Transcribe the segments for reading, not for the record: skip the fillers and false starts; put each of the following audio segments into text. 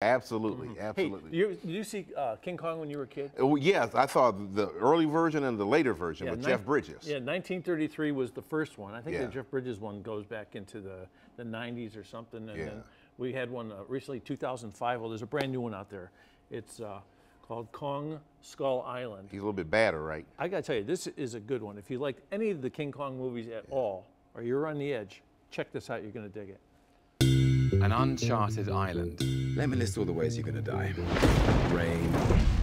Absolutely, absolutely. Hey, did you see King Kong when you were a kid? Oh, yes, I saw the early version and the later version with Jeff Bridges. Yeah, 1933 was the first one. I think Yeah. the Jeff Bridges one goes back into the 90s or something. And Yeah. then we had one recently, 2005. Well, there's a brand new one out there. It's called Kong Skull Island. He's a little bit badder, right? I gotta tell you, this is a good one. If you like any of the King Kong movies at all, or you're on the edge, check this out. You're gonna dig it. An uncharted island. Let me list all the ways you're gonna die. Rain,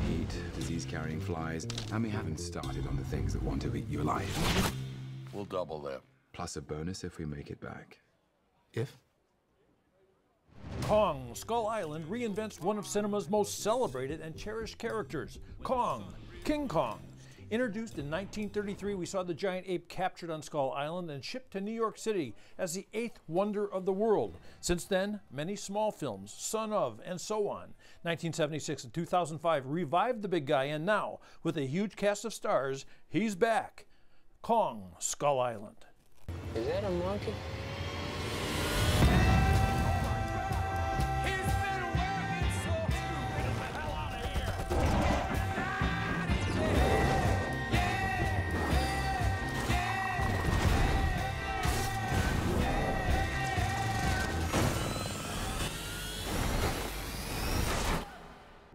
heat, disease-carrying flies, and we haven't started on the things that want to eat you alive. We'll double that. Plus a bonus if we make it back. If? Kong Skull Island reinvents one of cinema's most celebrated and cherished characters, Kong, King Kong. Introduced in 1933, we saw the giant ape captured on Skull Island and shipped to New York City as the 8th wonder of the world. Since then, many small films, Son of, and so on. 1976 and 2005 revived the big guy, and now, with a huge cast of stars, he's back. Kong Skull Island. Is that a monkey?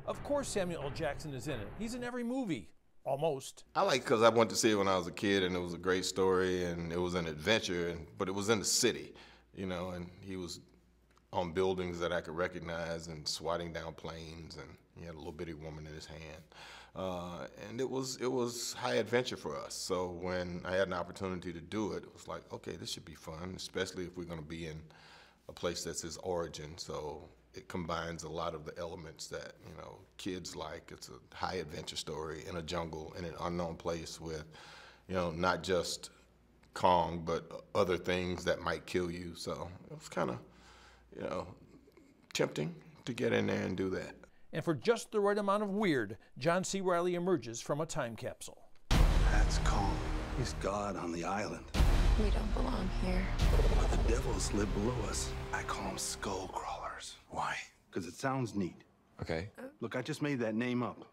Of course Samuel L. Jackson is in it. He's in every movie, almost. I like it because I went to see it when I was a kid, and it was a great story, and it was an adventure, but it was in the city, you know, and he was on buildings that I could recognize and swatting down planes, and he had a little bitty woman in his hand. And it was high adventure for us. So when I had an opportunity to do it, it was like, okay, this should be fun, especially if we're going to be in a place that's his origin. So it combines a lot of the elements that, you know, kids like. It's a high adventure story in a jungle, in an unknown place with, you know, not just Kong, but other things that might kill you. So it was kind of, you know, tempting to get in there and do that. And for just the right amount of weird, John C. Reilly emerges from a time capsule. That's Kong. He's God on the island. We don't belong here. But the devils live below us. I call them skull crawlers. Why? Because it sounds neat. Okay. Look, I just made that name up.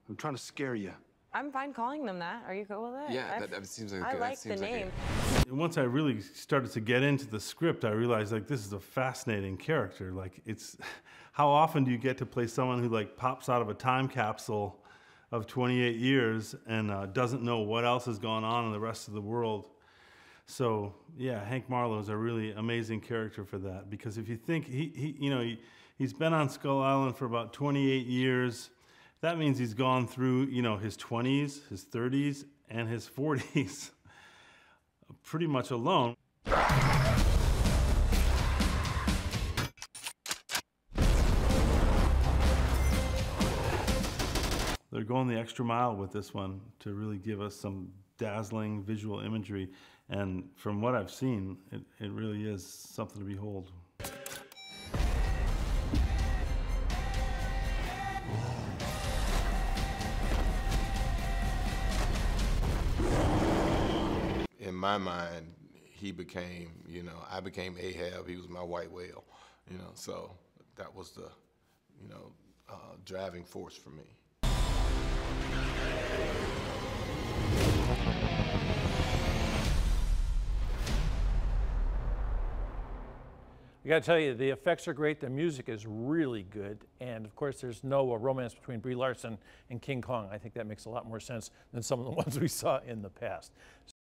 I'm trying to scare you. I'm fine calling them that. Are you cool with it? Yeah, that seems like I that like seems the like name. Once I really started to get into the script, I realized like this is a fascinating character. Like it's, how often do you get to play someone who like pops out of a time capsule of 28 years and doesn't know what else has gone on in the rest of the world? So yeah, Hank Marlowe is a really amazing character for that, because if you think he's been on Skull Island for about 28 years. That means he's gone through, you know, his 20s, his 30s, and his 40s pretty much alone. They're going the extra mile with this one to really give us some dazzling visual imagery. And from what I've seen, it really is something to behold. In my mind, he became, you know, I became Ahab. He was my white whale, you know, so that was the, you know, driving force for me. I gotta tell you, the effects are great, the music is really good, and of course there's no romance between Brie Larson and King Kong. I think that makes a lot more sense than some of the ones we saw in the past.